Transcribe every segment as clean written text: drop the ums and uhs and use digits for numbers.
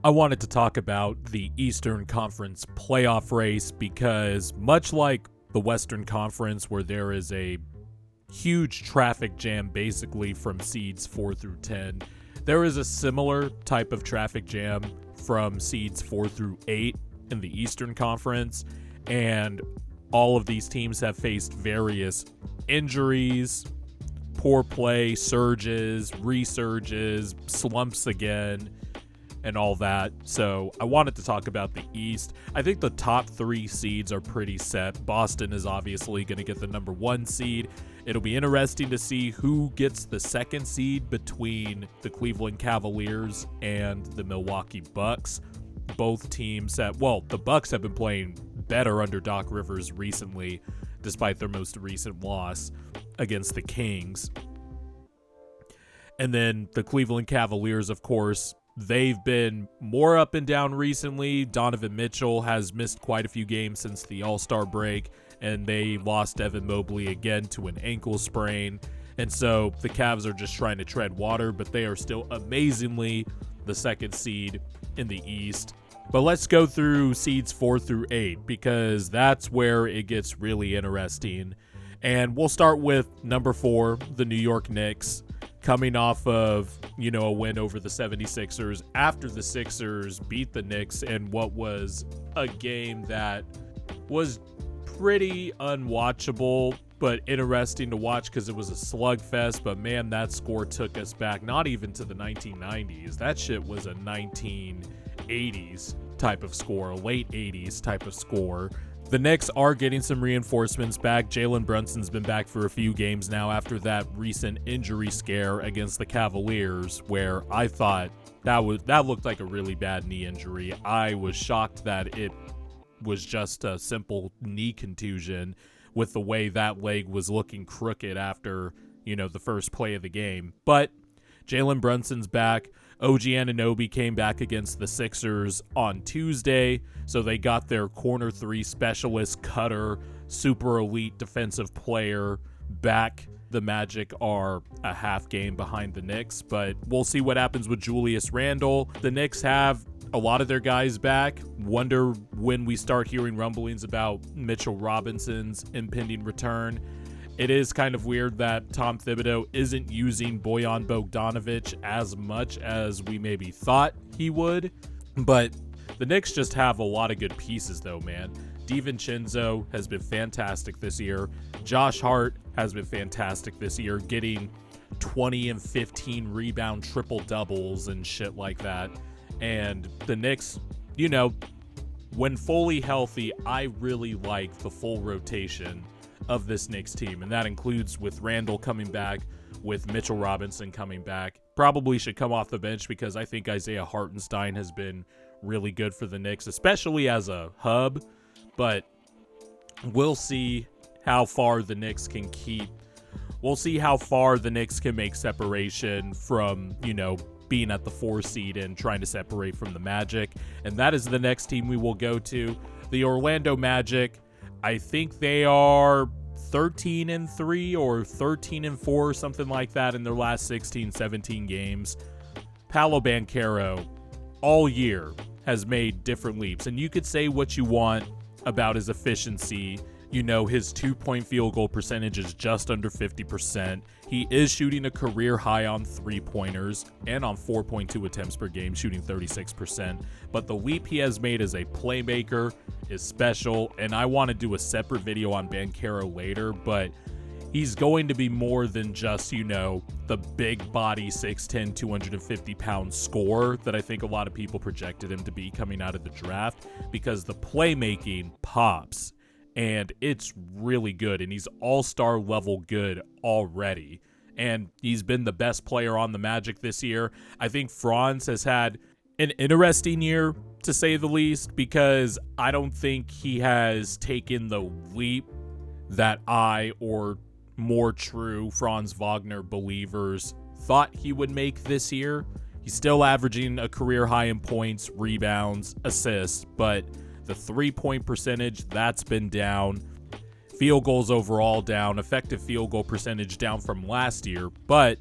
I wanted to talk about the Eastern Conference playoff race because, much like the Western Conference, where there is a huge traffic jam basically from seeds 4 through 10, there is a similar type of traffic jam from seeds 4 through 8 in the Eastern Conference, and all of these teams have faced various injuries, poor play, surges, resurges, slumps again, and all that. So I wanted to talk about the East. I think the top 3 seeds are pretty set. Boston is obviously going to get the number 1 seed. It'll be interesting to see who gets the 2nd seed between the Cleveland Cavaliers and the Milwaukee Bucks. Both teams the Bucks have been playing better under Doc Rivers recently, despite their most recent loss against the Kings. And then the Cleveland Cavaliers, of course, they've been more up and down recently. Donovan Mitchell has missed quite a few games since the All-Star break, and they lost Evan Mobley again to an ankle sprain. And so the Cavs are just trying to tread water, but they are still amazingly the 2nd seed in the East. But let's go through seeds 4 through 8 because that's where it gets really interesting. And we'll start with number 4, the New York Knicks, coming off of, a win over the 76ers after the Sixers beat the Knicks in what was a game that was pretty unwatchable, but interesting to watch because it was a slugfest. But man, that score took us back, not even to the 1990s. That shit was a 1980s type of score, a late 80s type of score. The Knicks are getting some reinforcements back. Jalen Brunson's been back for a few games now after that recent injury scare against the Cavaliers, where I thought that looked like a really bad knee injury. I was shocked that it was just a simple knee contusion with the way that leg was looking crooked after, the first play of the game. But Jalen Brunson's back. OG Anunoby came back against the Sixers on Tuesday, so they got their corner 3 specialist, cutter, super elite defensive player back. The Magic are a half game behind the Knicks, but we'll see what happens with Julius Randle. The Knicks have a lot of their guys back. Wonder when we start hearing rumblings about Mitchell Robinson's impending return. It is kind of weird that Tom Thibodeau isn't using Bojan Bogdanovic as much as we maybe thought he would. But the Knicks just have a lot of good pieces though, man. DiVincenzo has been fantastic this year. Josh Hart has been fantastic this year, getting 20 and 15 rebound triple doubles and shit like that. And the Knicks, when fully healthy, I really like the full rotation of this Knicks team, and that includes with Randall coming back, with Mitchell Robinson coming back. Probably should come off the bench because I think Isaiah Hartenstein has been really good for the Knicks, especially as a hub, but we'll see how far the Knicks can keep. We'll see how far the Knicks can make separation from, being at the 4 seed and trying to separate from the Magic. And that is the next team we will go to, the Orlando Magic. I think they are 13-3 or 13-4, something like that in their last 16-17 games. Paolo Banchero all year has made different leaps, and you could say what you want about his efficiency. His 2-point field goal percentage is just under 50%. He is shooting a career high on 3-pointers and on 4.2 attempts per game, shooting 36%. But the leap he has made as a playmaker is special, and I want to do a separate video on Banchero later, but he's going to be more than just, the big body 6'10", 250-pound scorer that I think a lot of people projected him to be coming out of the draft, because the playmaking pops. And it's really good, and he's all-star level good already. And he's been the best player on the Magic this year. I think Franz has had an interesting year, to say the least, because I don't think he has taken the leap that I, or more true Franz Wagner believers, thought he would make this year. He's still averaging a career high in points, rebounds, assists, but the 3-point percentage, that's been down. Field goals overall down. Effective field goal percentage down from last year. But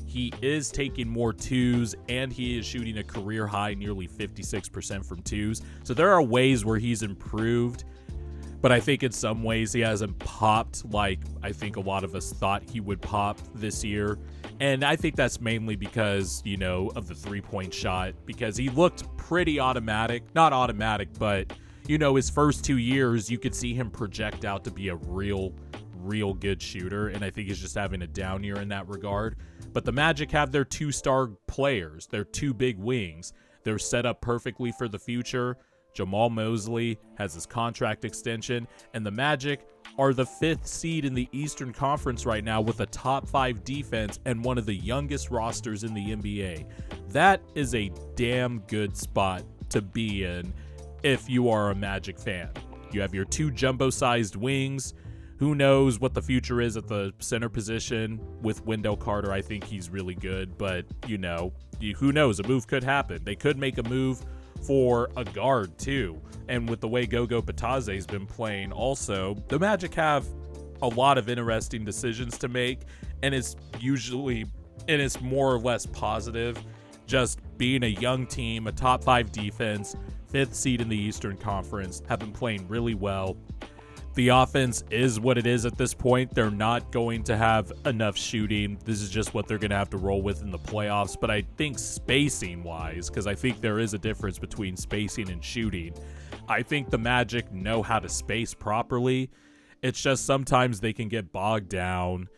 he is taking more twos, and he is shooting a career high nearly 56% from twos. So there are ways where he's improved, but I think in some ways he hasn't popped like I think a lot of us thought he would pop this year. And I think that's mainly because, of the three-point shot, because he looked pretty automatic. Not automatic, but, his first 2 years, you could see him project out to be a real good shooter, and I think he's just having a down year in that regard. But the Magic have their 2-star players, their 2 big wings. They're set up perfectly for the future. Jamal Mosley has his contract extension, and the Magic are the 5th seed in the Eastern Conference right now with a top 5 defense and one of the youngest rosters in the NBA. That is a damn good spot to be in if you are a Magic fan. You have your 2 jumbo-sized wings. Who knows what the future is at the center position with Wendell Carter? I think he's really good, but, who knows? A move could happen. They could make a move for a guard too. And with the way Gogo Bataze's been playing also, the Magic have a lot of interesting decisions to make, and it's more or less positive. Just being a young team, a top 5 defense, 5th seed in the Eastern Conference, have been playing really well. The offense is what it is at this point. They're not going to have enough shooting. This is just what they're going to have to roll with in the playoffs. But I think spacing-wise, because I think there is a difference between spacing and shooting, I think the Magic know how to space properly. It's just sometimes they can get bogged down.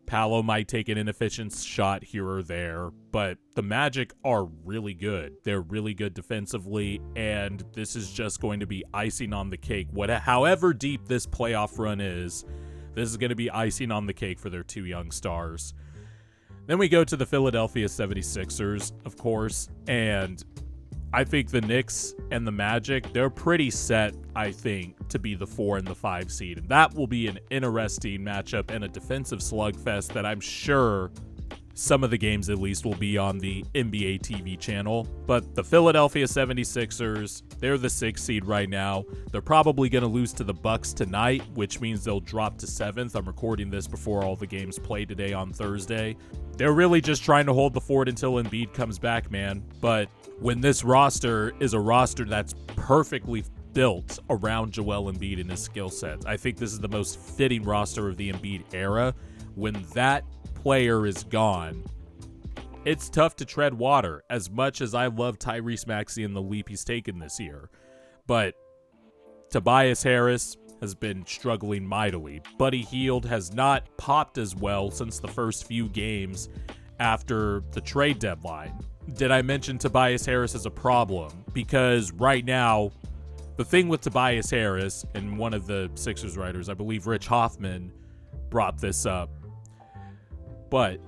Paolo might take an inefficient shot here or there, but the Magic are really good. They're really good defensively, and this is just going to be icing on the cake. However deep this playoff run is, this is going to be icing on the cake for their 2 young stars. Then we go to the Philadelphia 76ers, of course, and I think the Knicks and the Magic, they're pretty set, I think, to be the 4 and the 5 seed. And that will be an interesting matchup and a defensive slugfest that I'm sure some of the games at least will be on the NBA TV channel. But the Philadelphia 76ers, they're the 6th seed right now. They're probably going to lose to the Bucks tonight, which means they'll drop to 7th. I'm recording this before all the games play today on Thursday. They're really just trying to hold the fort until Embiid comes back, man. But when this roster is a roster that's perfectly built around Joel Embiid and his skill sets, I think this is the most fitting roster of the Embiid era. When that player is gone, it's tough to tread water, as much as I love Tyrese Maxey and the leap he's taken this year. But Tobias Harris has been struggling mightily. Buddy Hield has not popped as well since the first few games after the trade deadline. Did I mention Tobias Harris as a problem? Because right now, the thing with Tobias Harris, and one of the Sixers writers, I believe Rich Hoffman, brought this up, but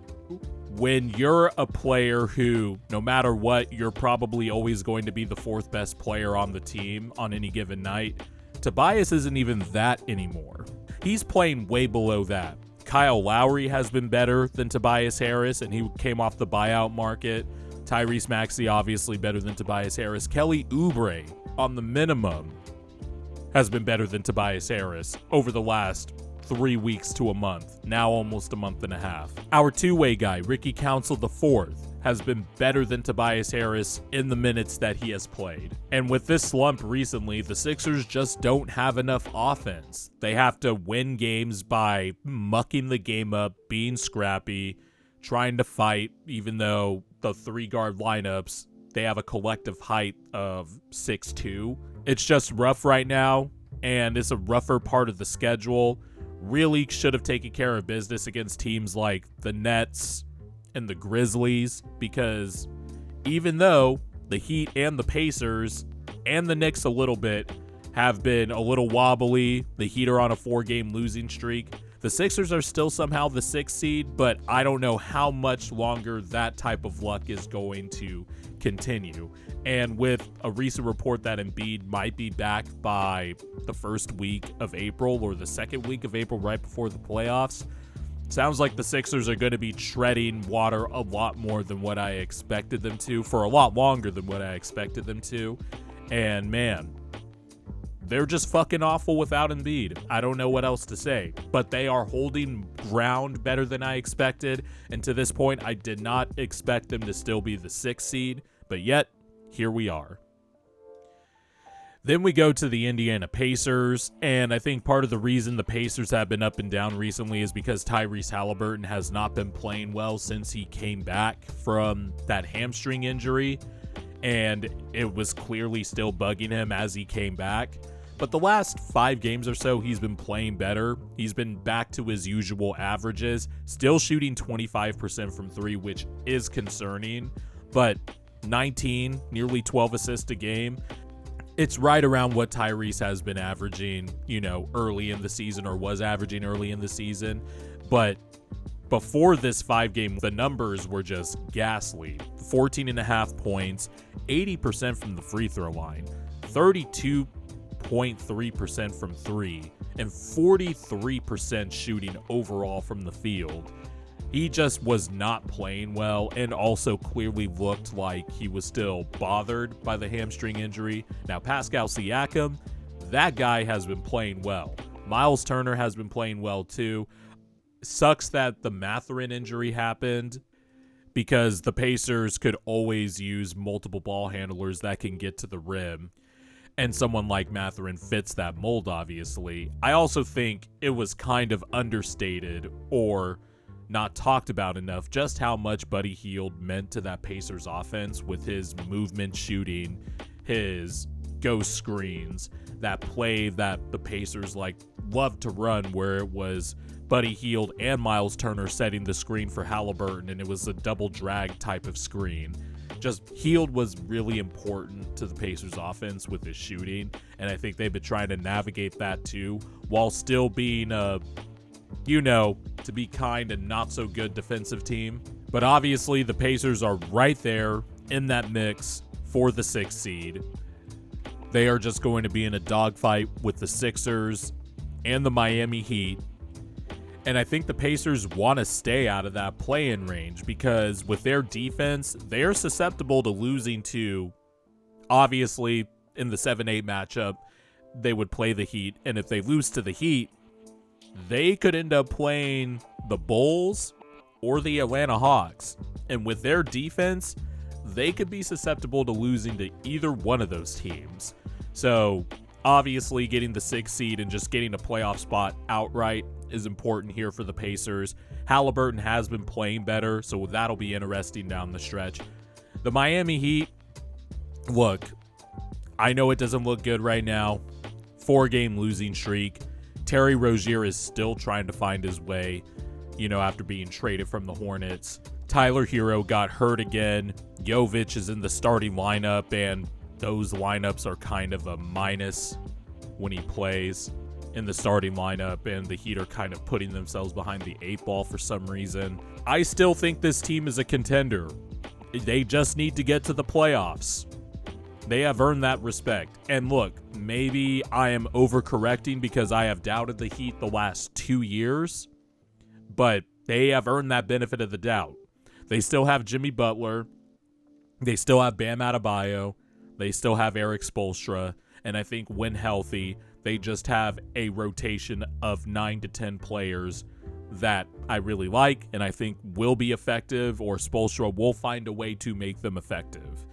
when you're a player who, no matter what, you're probably always going to be the 4th best player on the team on any given night, Tobias isn't even that anymore. He's playing way below that. Kyle Lowry has been better than Tobias Harris, and he came off the buyout market. Tyrese Maxey obviously better than Tobias Harris. Kelly Oubre, on the minimum, has been better than Tobias Harris over the last 3 weeks to a month, now almost a month and a half. Our 2-way guy, Ricky Council IV, has been better than Tobias Harris in the minutes that he has played. And with this slump recently, the Sixers just don't have enough offense. They have to win games by mucking the game up, being scrappy, trying to fight, even though the 3-guard lineups, they have a collective height of 6'2". It's just rough right now, and it's a rougher part of the schedule. Really should have taken care of business against teams like the Nets and the Grizzlies, because even though the Heat and the Pacers and the Knicks a little bit have been a little wobbly, the Heat are on a 4-game losing streak, the Sixers are still somehow the 6th seed, but I don't know how much longer that type of luck is going to continue. And with a recent report that Embiid might be back by the first week of April or the second week of April right before the playoffs, sounds like the Sixers are going to be treading water a lot more than what I expected them to, for a lot longer than what I expected them to. And man, they're just fucking awful without Embiid. I don't know what else to say, but they are holding ground better than I expected. And to this point, I did not expect them to still be the 6th seed, but yet here we are. Then we go to the Indiana Pacers, and I think part of the reason the Pacers have been up and down recently is because Tyrese Halliburton has not been playing well since he came back from that hamstring injury, and it was clearly still bugging him as he came back. But the last 5 games or so, he's been playing better. He's been back to his usual averages, still shooting 25% from 3, which is concerning, but 19, nearly 12 assists a game. It's right around what Tyrese has been averaging, early in the season, or was averaging early in the season. But before this 5-game, the numbers were just ghastly. 14.5 points, 80% from the free throw line, 32.3% from 3, and 43% shooting overall from the field. He just was not playing well, and also clearly looked like he was still bothered by the hamstring injury. Now, Pascal Siakam, that guy has been playing well. Miles Turner has been playing well too. Sucks that the Mathurin injury happened, because the Pacers could always use multiple ball handlers that can get to the rim. And someone like Mathurin fits that mold, obviously. I also think it was kind of understated, or not talked about enough, just how much Buddy Hield meant to that Pacers offense with his movement shooting, his ghost screens, that play that the Pacers loved to run, where it was Buddy Hield and Miles Turner setting the screen for Halliburton, and it was a double drag type of screen. Just Hield was really important to the Pacers offense with his shooting, and I think they've been trying to navigate that too, while still being to be kind and not so good defensive team. But obviously the Pacers are right there in that mix for the 6th seed. They are just going to be in a dogfight with the Sixers and the Miami Heat. And I think the Pacers want to stay out of that play-in range, because with their defense, they are susceptible to losing to, obviously, in the 7-8 matchup, they would play the Heat. And if they lose to the Heat, they could end up playing the Bulls or the Atlanta Hawks. And with their defense, they could be susceptible to losing to either one of those teams. So obviously getting the 6th seed and just getting a playoff spot outright is important here for the Pacers. Halliburton has been playing better, so that'll be interesting down the stretch. The Miami Heat, look, I know it doesn't look good right now. 4-game losing streak. Terry Rozier is still trying to find his way, after being traded from the Hornets. Tyler Hero got hurt again. Jovic is in the starting lineup, and those lineups are kind of a minus when he plays in the starting lineup, and the Heat are kind of putting themselves behind the 8 ball for some reason. I still think this team is a contender. They just need to get to the playoffs. They have earned that respect. And look, maybe I am overcorrecting because I have doubted the Heat the last 2 years, but they have earned that benefit of the doubt. They still have Jimmy Butler. They still have Bam Adebayo. They still have Eric Spoelstra. And I think when healthy, they just have a rotation of 9 to 10 players that I really like and I think will be effective, or Spoelstra will find a way to make them effective.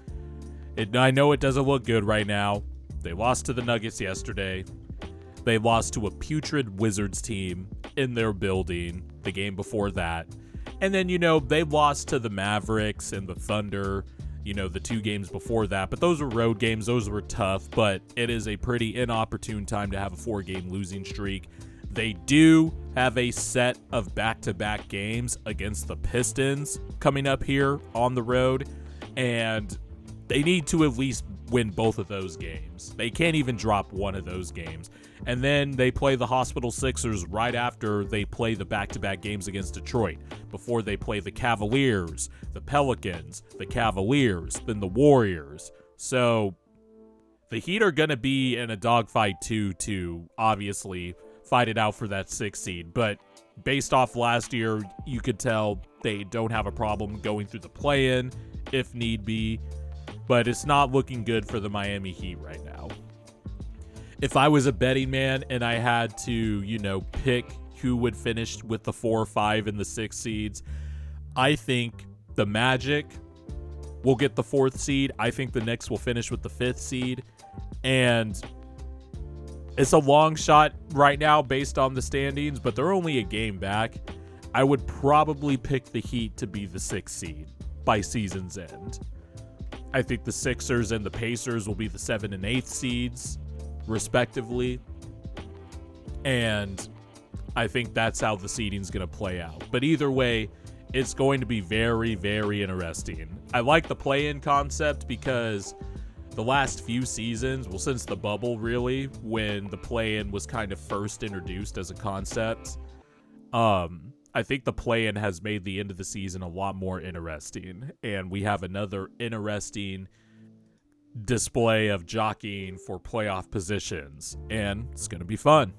I know it doesn't look good right now. They lost to the Nuggets yesterday. They lost to a putrid Wizards team in their building the game before that. And then, they lost to the Mavericks and the Thunder, the 2 games before that. But those were road games. Those were tough. But it is a pretty inopportune time to have a 4-game losing streak. They do have a set of back-to-back games against the Pistons coming up here on the road. And they need to at least win both of those games. They can't even drop one of those games. And then they play the Hospital Sixers right after they play the back-to-back games against Detroit, before they play the Cavaliers, the Pelicans, the Cavaliers, then the Warriors. So the Heat are going to be in a dogfight too, to obviously fight it out for that 6th seed. But based off last year, you could tell they don't have a problem going through the play-in if need be. But it's not looking good for the Miami Heat right now. if I was a betting man and I had to, pick who would finish with the 4, 5, and the 6 seeds, I think the Magic will get the 4th seed. I think the Knicks will finish with the 5th seed. And it's a long shot right now based on the standings, but they're only a game back. I would probably pick the Heat to be the 6th seed by season's end. I think the Sixers and the Pacers will be the 7th and 8th seeds, respectively. And I think that's how the seeding's going to play out. But either way, it's going to be very, very interesting. I like the play-in concept because the last few seasons, well, since the bubble, really, when the play-in was kind of first introduced as a concept, I think the play-in has made the end of the season a lot more interesting, and we have another interesting display of jockeying for playoff positions, and it's going to be fun.